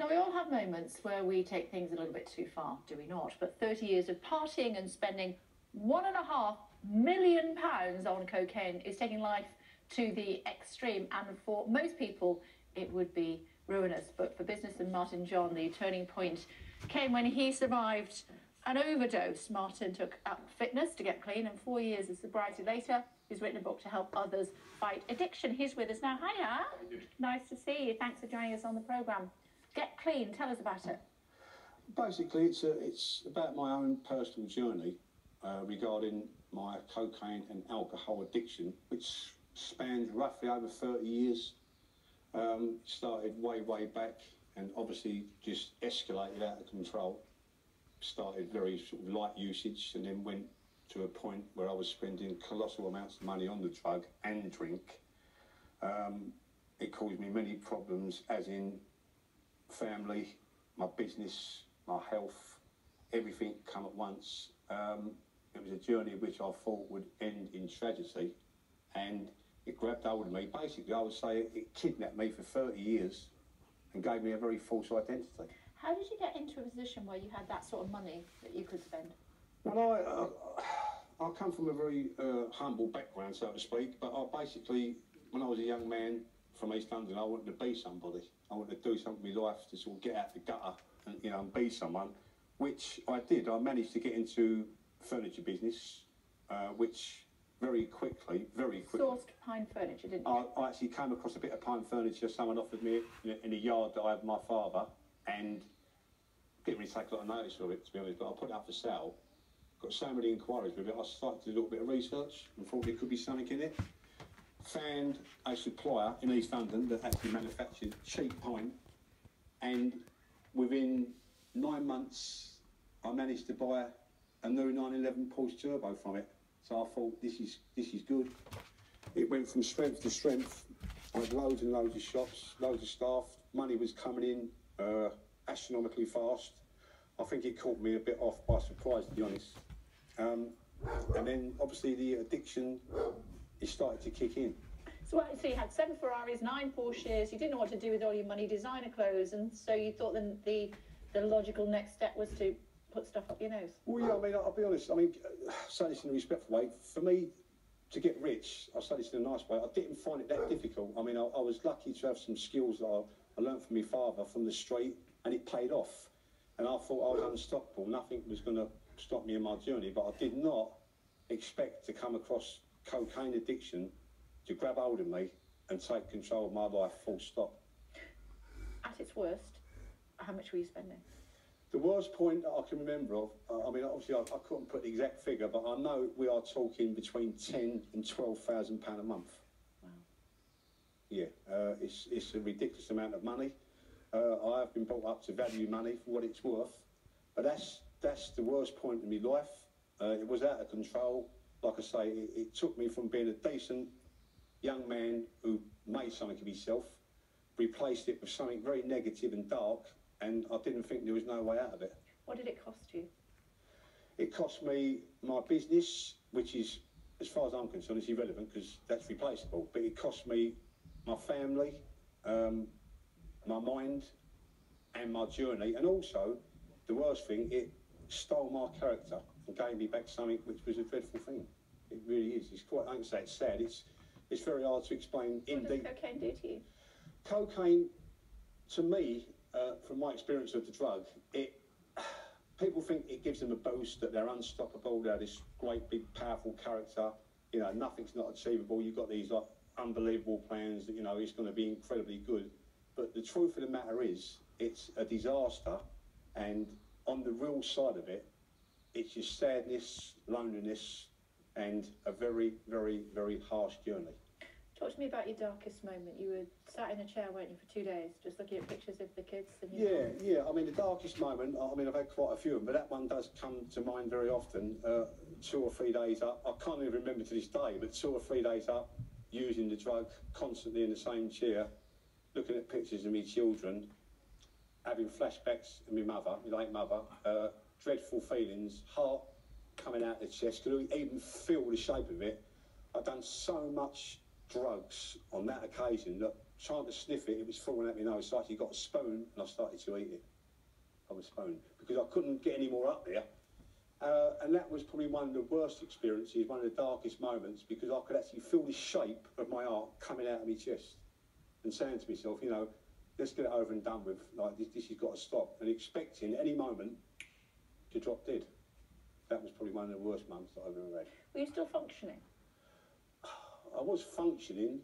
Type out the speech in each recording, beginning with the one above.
Now, we all have moments where we take things a little bit too far, do we not? But 30 years of partying and spending £1.5 million on cocaine is taking life to the extreme, and for most people it would be ruinous. But for businessman Martin John, the turning point came when he survived an overdose. Martin took up fitness to get clean, and 4 years of sobriety later, he's written a book to help others fight addiction. He's with us now. Hiya. Nice to see you. Thanks for joining us on the programme. Get Clean, tell us about it. Basically, it's about my own personal journey regarding my cocaine and alcohol addiction, which spans roughly over 30 years. Started way back, and obviously just escalated out of control. Started very sort of light usage, and then went to a point where I was spending colossal amounts of money on the drug and drink. It caused me many problems, as in family, my business, my health, everything come at once. It was a journey which I thought would end in tragedy, and it grabbed hold of me. Basically, I would say it kidnapped me for 30 years and gave me a very false identity. How did you get into a position where you had that sort of money that you could spend? Well, I come from a very humble background, so to speak, but I basically, when I was a young man from East London, I wanted to be somebody. I wanted to do something with my life to sort of get out the gutter and, you know, and be someone, which I did. I managed to get into furniture business, which very quickly. Sourced pine furniture, didn't you? I actually came across a bit of pine furniture someone offered me in a yard that I had with my father, and didn't really take a lot of notice of it, to be honest, but I put it up for sale. Got so many inquiries with it, I started to do a little bit of research and thought there could be something in it. Found a supplier in East London that actually manufactured cheap pine, and within 9 months I managed to buy a new 911 Porsche Turbo from it. So I thought, this is good. It went from strength to strength. I had loads and loads of shops, loads of staff. Money was coming in astronomically fast. I think it caught me a bit off by surprise, to be honest. And then obviously the addiction, it started to kick in. So you had 7 Ferraris, 9 Porsches, you didn't know what to do with all your money, designer clothes, and so you thought then the logical next step was to put stuff up your nose? Well, yeah, I mean, I'll be honest, I mean, say this in a respectful way, for me to get rich, I say this in a nice way, I didn't find it that difficult. I mean, I was lucky to have some skills that I learned from my father from the street, and it paid off. And I thought I was unstoppable, nothing was going to stop me in my journey, but I did not expect to come across cocaine addiction to grab hold of me and take control of my life, full stop. At its worst, how much were you spending? The worst point that I can remember of, I mean, obviously I couldn't put the exact figure, but I know we are talking between £10,000 and £12,000 a month. Wow. Yeah, it's a ridiculous amount of money. I have been brought up to value money for what it's worth, but that's the worst point in my life. It was out of control. Like I say, it took me from being a decent young man who made something of himself, replaced it with something very negative and dark, and I didn't think there was no way out of it. What did it cost you? It cost me my business, which is, as far as I'm concerned, it's irrelevant because that's replaceable, but it cost me my family, my mind and my journey, and also, the worst thing, it stole my character and gave me back something which was a dreadful thing. It really is. It's quite, I can say it's sad, it's very hard to explain in detail. What does cocaine do to you? Cocaine, to me, from my experience of the drug, people think it gives them a boost, that they're unstoppable, they're this great big powerful character, you know, nothing's not achievable, you've got these like unbelievable plans that, you know, it's going to be incredibly good. But the truth of the matter is, it's a disaster, and on the real side of it, it's just sadness, loneliness, and a very, very, very harsh journey. Talk to me about your darkest moment. You were sat in a chair, weren't you, for 2 days, just looking at pictures of the kids? And yeah. I mean, the darkest moment, I mean, I've had quite a few of them, but that one does come to mind very often. 2 or 3 days up, I can't even remember to this day, but 2 or 3 days up, using the drug, constantly in the same chair, looking at pictures of me children, having flashbacks of my mother, my late mother, dreadful feelings, heart coming out the chest, could even feel the shape of it. I'd done so much drugs on that occasion that trying to sniff it, it was falling out my nose. So I actually got a spoon and I started to eat it from a spoon because I couldn't get any more up there. And that was probably one of the worst experiences, one of the darkest moments, because I could actually feel the shape of my heart coming out of my chest and saying to myself, you know, let's get it over and done with. Like, this has got to stop. And expecting any moment to drop dead. That was probably one of the worst moments that I've ever had. Were you still functioning? I was functioning,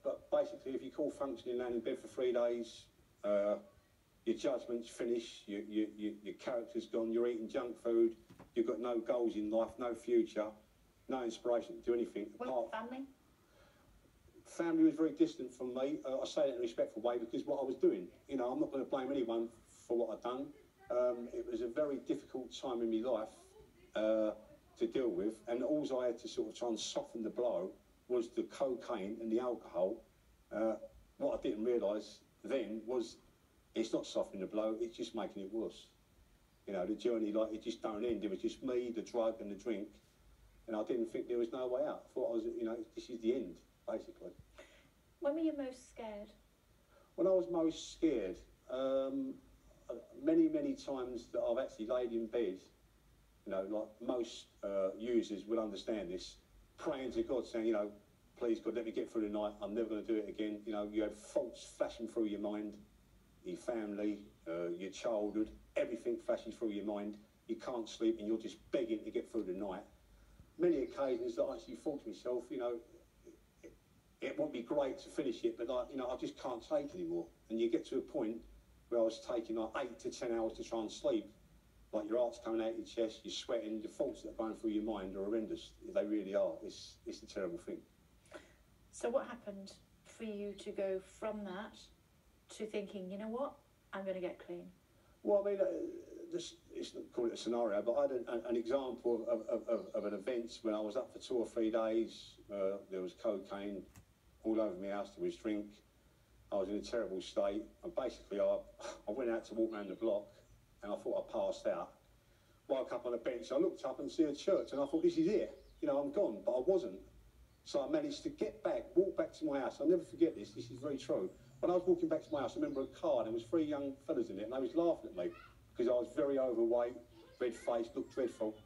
but basically, if you call functioning laying in bed for 3 days, your judgment's finished, your character's gone, you're eating junk food, you've got no goals in life, no future, no inspiration to do anything. What family? Family was very distant from me. I say that in a respectful way because what I was doing, you know, I'm not going to blame anyone for what I've done. It was a very difficult time in my life to deal with, and all I had to sort of try and soften the blow was the cocaine and the alcohol. What I didn't realise then was it's not softening the blow, it's just making it worse. You know, the journey, like, it just don't end. It was just me, the drug and the drink, and I didn't think there was no way out. I thought I was, you know, this is the end, basically. When were you most scared? When I was most scared, many times that I've actually laid in bed, you know, like most users will understand this, praying to God, saying, you know, please God, let me get through the night, I'm never going to do it again. You know, you have thoughts flashing through your mind, your family, your childhood, everything flashing through your mind. You can't sleep and you're just begging to get through the night. Many occasions that I actually thought to myself, you know, it would be great to finish it, but like, you know, I just can't take anymore. And you get to a point where I was taking like 8 to 10 hours to try and sleep. Like, your heart's coming out your chest, you're sweating, the thoughts that are going through your mind are horrendous. They really are. It's a terrible thing. So what happened for you to go from that to thinking, you know what, I'm going to get clean? Well, I mean, it's not call it a scenario, but I had an example of an event when I was up for 2 or 3 days. There was cocaine all over my house, there was drink. I was in a terrible state, and basically I went out to walk around the block, and I thought I passed out. Woke up on a bench, I looked up and see a church, and I thought, this is it. You know, I'm gone, but I wasn't. So I managed to get back, walk back to my house. I'll never forget this is very true. When I was walking back to my house, I remember a car, and there was 3 young fellas in it, and they was laughing at me, because I was very overweight, red-faced, looked dreadful.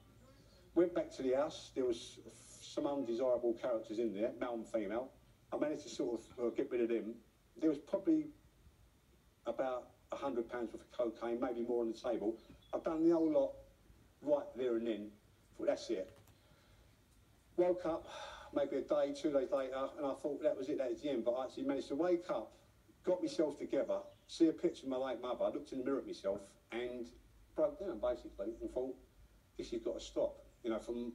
Went back to the house, there was some undesirable characters in there, male and female. I managed to sort of get rid of them. There was probably about £100 worth of cocaine, maybe more on the table. I've done the whole lot right there and then. Thought, that's it. Woke up maybe a day, 2 days later, and I thought that was it, that was the end. But I actually managed to wake up, got myself together, see a picture of my late mother, I looked in the mirror at myself and broke down basically and thought, this has got to stop. You know, from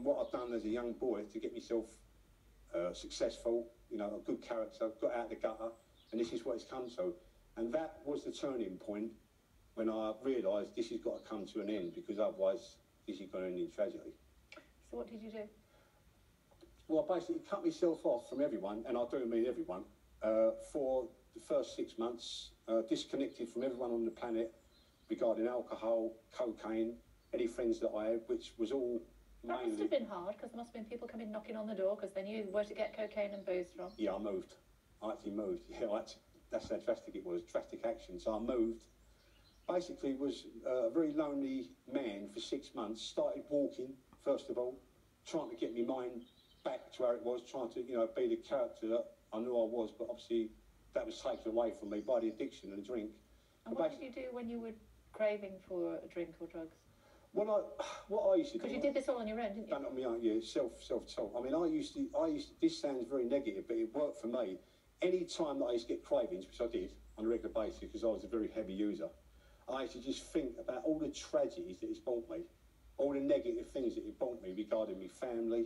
what I've done as a young boy to get myself successful, you know, a good character, got out of the gutter, and this is what it's come to. And that was the turning point when I realised this has got to come to an end, because otherwise this is going to end in tragedy. So what did you do? Well, I basically cut myself off from everyone, and I do mean everyone, for the first 6 months, disconnected from everyone on the planet regarding alcohol, cocaine, any friends that I had, which was all That must have been hard, because there must have been people coming knocking on the door because they knew where to get cocaine and booze from. Yeah, I moved. I actually moved. Yeah, that's how drastic it was, drastic action. So I moved. Basically, was a very lonely man for 6 months. Started walking, first of all, trying to get my mind back to where it was, trying to, you know, be the character that I knew I was, but obviously that was taken away from me by the addiction and the drink. And what did you do when you were craving for a drink or drugs? What I used to do... Because you did this all on your own, didn't you? Done it on my own, yeah, self-taught. I mean, I used to, this sounds very negative, but it worked for me. Any time that I used to get cravings, which I did on a regular basis because I was a very heavy user, I used to just think about all the tragedies that it's brought me, all the negative things that it brought me regarding my family,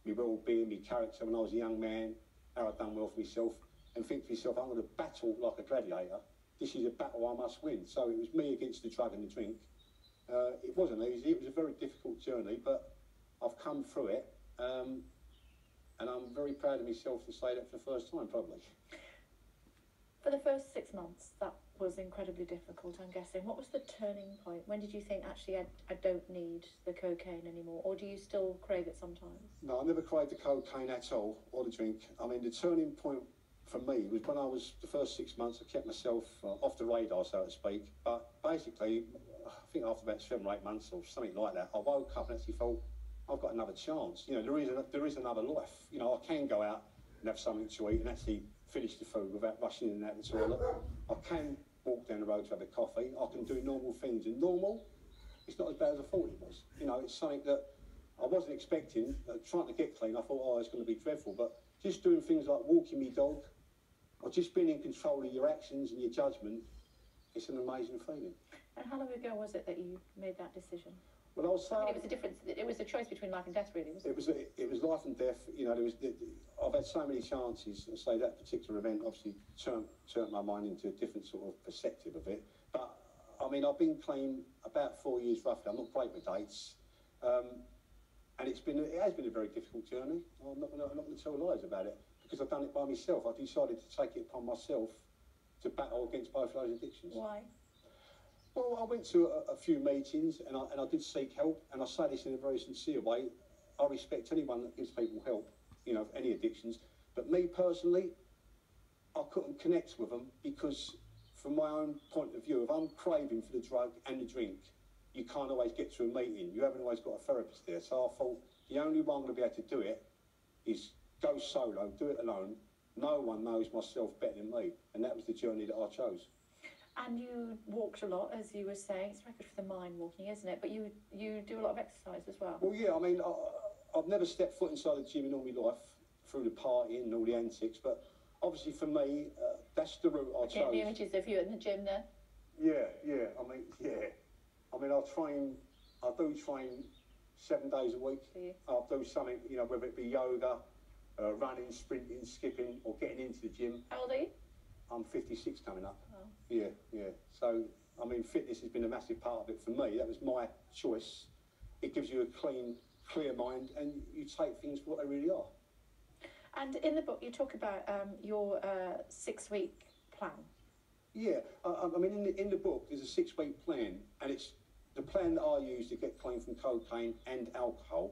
my well-being, my character when I was a young man, how I'd done well for myself, and think to myself, I'm going to battle like a gladiator. This is a battle I must win. So it was me against the drug and the drink. It wasn't easy, it was a very difficult journey, but I've come through it, and I'm very proud of myself to say that for the first time, probably. For the first 6 months, that was incredibly difficult, I'm guessing. What was the turning point? When did you think, actually, I don't need the cocaine anymore, or do you still crave it sometimes? No, I never craved the cocaine at all, or the drink. I mean, the turning point for me was when I was the first 6 months. I kept myself off the radar, so to speak. But basically, I think after about 7 or 8 months or something like that, I woke up and actually thought, I've got another chance. You know, there is another life. You know, I can go out and have something to eat and actually finish the food without rushing in and out of the toilet. I can walk down the road to have a coffee. I can do normal things. And normal, it's not as bad as I thought it was. You know, it's something that I wasn't expecting. Trying to get clean, I thought, oh, it's going to be dreadful. But just doing things like walking my dog or just being in control of your actions and your judgment, it's an amazing feeling. And how long ago was it that you made that decision? Well, I'll say it was a difference. It was a choice between life and death, really, wasn't it? It was life and death. You know, I've had so many chances. I say that particular event obviously turned my mind into a different sort of perspective of it. But I mean, I've been clean about 4 years roughly. I'm not great with dates, and it has been a very difficult journey. I'm not going to tell lies about it because I've done it by myself. I decided to take it upon myself to battle against both those addictions. Why? Well, I went to a few meetings and I did seek help, and I say this in a very sincere way. I respect anyone that gives people help, you know, of any addictions. But me personally, I couldn't connect with them because from my own point of view, if I'm craving for the drug and the drink, you can't always get to a meeting. You haven't always got a therapist there. So I thought the only one I'm going to be able to do it is go solo, do it alone. No one knows myself better than me. And that was the journey that I chose. And you walked a lot, as you were saying. It's very good for the mind, walking, isn't it? But you do a lot of exercise as well. Well, yeah, I mean, I've never stepped foot inside the gym in all my life through the partying and all the antics, but obviously for me, that's the route I chose. Getting the images of you in the gym there. Yeah. I mean, I do train 7 days a week. I'll do something, you know, whether it be yoga, running, sprinting, skipping, or getting into the gym. How old are you? I'm 56 coming up. Oh. Yeah. So, I mean, fitness has been a massive part of it for me. That was my choice. It gives you a clear mind, and you take things for what they really are. And in the book, you talk about your 6-week plan. Yeah, I mean, in the book, there's a 6-week plan, and it's the plan that I use to get clean from cocaine and alcohol.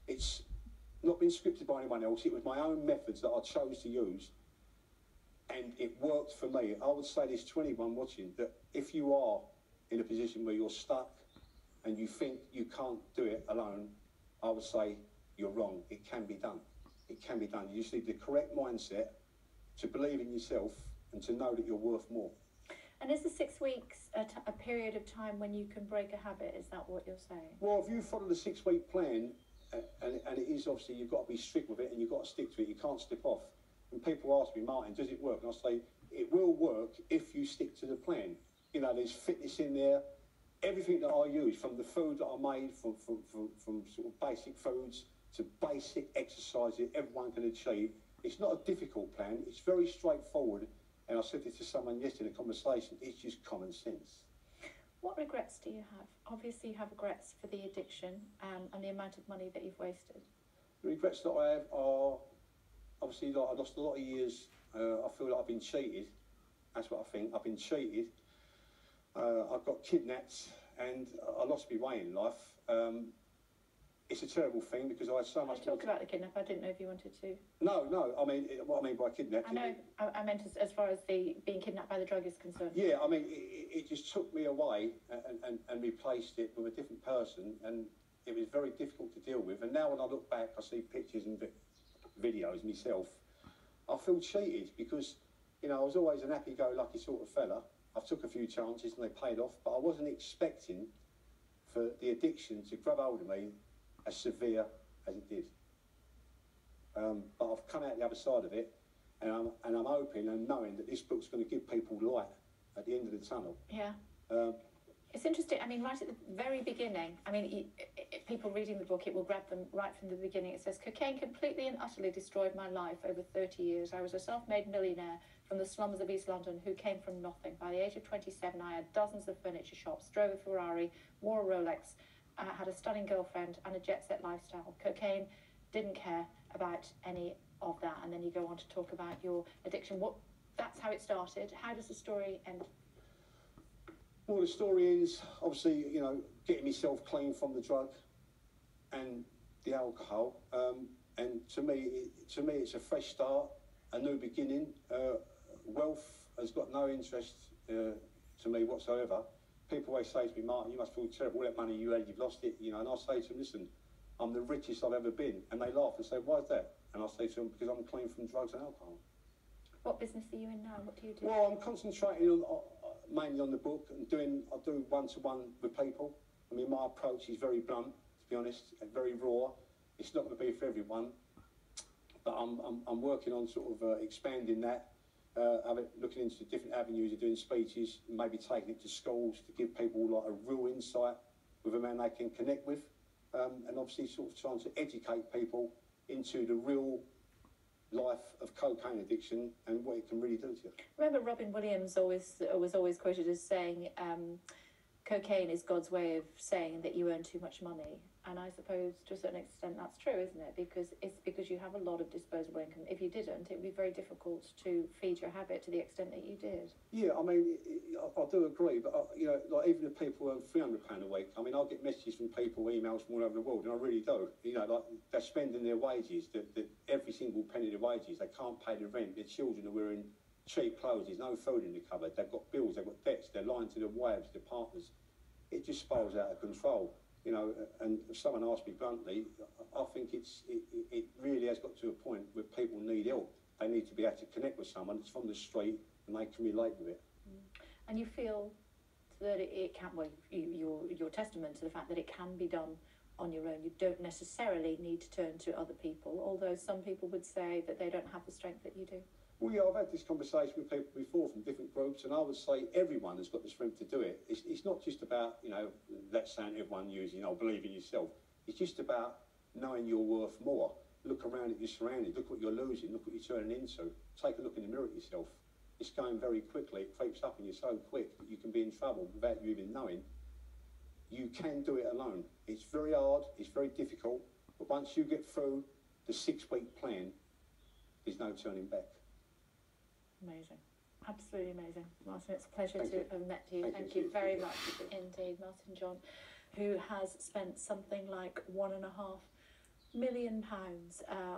It's not been scripted by anyone else. It was my own methods that I chose to use. And it worked for me. I would say this to anyone watching, that if you are in a position where you're stuck and you think you can't do it alone, I would say you're wrong. It can be done. It can be done. You just need the correct mindset to believe in yourself and to know that you're worth more. And is the 6 weeks a period of time when you can break a habit? Is that what you're saying? Well, if you follow the 6-week plan, and it is obviously, you've got to be strict with it and you've got to stick to it. You can't slip off. And people ask me, Martin, does it work? And I say, it will work if you stick to the plan. You know, there's fitness in there. Everything that I use, from the food that I made, from sort of basic foods to basic exercise that everyone can achieve. It's not a difficult plan. It's very straightforward. And I said this to someone yesterday in a conversation. It's just common sense. What regrets do you have? Obviously, you have regrets for the addiction and the amount of money that you've wasted. The regrets that I have are, obviously, like, I lost a lot of years. I feel like I've been cheated. That's what I think. I've been cheated. I got kidnapped and I lost my way in life. It's a terrible thing because I had so much... Talk about the kidnap. I didn't know if you wanted to. No. I mean, what I mean by kidnapped... I know. I meant as far as the being kidnapped by the drug is concerned. Yeah, I mean, it just took me away and replaced it with a different person, and it was very difficult to deal with. And now when I look back, I see pictures and videos myself, I feel cheated because, you know, I was always an happy-go-lucky sort of fella. I've took a few chances and they paid off, but I wasn't expecting for the addiction to grab hold of me as severe as it did. But I've come out the other side of it, and I'm hoping and knowing that this book's going to give people light at the end of the tunnel. Yeah. It's interesting. I mean, right at the very beginning, I mean, people reading the book, it will grab them right from the beginning. It says, cocaine completely and utterly destroyed my life over 30 years. I was a self-made millionaire from the slums of East London who came from nothing. By the age of 27, I had dozens of furniture shops, drove a Ferrari, wore a Rolex, had a stunning girlfriend and a jet-set lifestyle. Cocaine didn't care about any of that. And then you go on to talk about your addiction. That's how it started. How does the story end? Well, the story ends, obviously, you know, getting myself clean from the drug and the alcohol. And to me, it's a fresh start. a new beginning. Wealth has got no interest to me whatsoever. People always say to me, Martin, you must feel terrible, all that money you had, you've lost it, you know, and I say to them, listen, I'm the richest I've ever been. And they laugh and say, why is that? And I say to them, because I'm clean from drugs and alcohol. What business are you in now? What do you do? Well, I'm concentrating on, mainly on the book and I do one-to-one with people. I mean, my approach is very blunt, to be honest, and very raw. It's not going to be for everyone, but I'm working on sort of expanding that, looking into different avenues of doing speeches, maybe taking it to schools to give people like a real insight with a man they can connect with, and obviously sort of trying to educate people into the real life of cocaine addiction and what it can really do to you. Remember Robin Williams was always quoted as saying, cocaine is God's way of saying that you earn too much money. And I suppose to a certain extent that's true, isn't it? Because you have a lot of disposable income. If you didn't, it would be very difficult to feed your habit to the extent that you did. Yeah, I mean, I do agree, but you know, like even if people earn £300 a week, I mean, I get messages from people, emails from all over the world, and I really do. You know, like they're spending their wages, every single penny of their wages. They can't pay the rent. Their children are wearing cheap clothes. There's no food in the cupboard. They've got bills. They've got debts. They're lying to their wives, their partners. It just spirals out of control. You know, and if someone asked me bluntly, I think it really has got to a point where people need help. They need to be able to connect with someone that's from the street and they can relate with it. And you feel that it can, well, you're testament to the fact that it can be done on your own. You don't necessarily need to turn to other people, although some people would say that they don't have the strength that you do. Well, yeah, I've had this conversation with people before from different groups, and I would say everyone has got the strength to do it. It's not just about, you know, let's say everyone using, oh, believe in yourself. It's just about knowing you're worth more. Look around at your surroundings, look what you're losing, look what you're turning into. Take a look in the mirror at yourself. It's going very quickly, it creeps up on you so quick that you can be in trouble without you even knowing. You can do it alone. It's very hard, it's very difficult, but once you get through the 6-week plan, there's no turning back. Amazing. Absolutely amazing. Martin, it's a pleasure Thank to you. have met you. Thank you very much indeed. Martin John, who has spent something like £1.5 million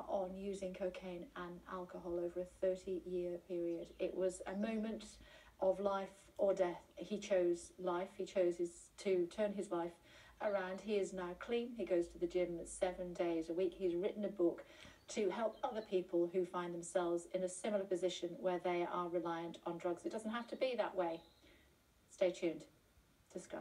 on using cocaine and alcohol over a 30-year period. It was a moment of life or death. He chose life. He chose to turn his life around. He is now clean. He goes to the gym 7 days a week. He's written a book to help other people who find themselves in a similar position where they are reliant on drugs. It doesn't have to be that way. Stay tuned to Sky.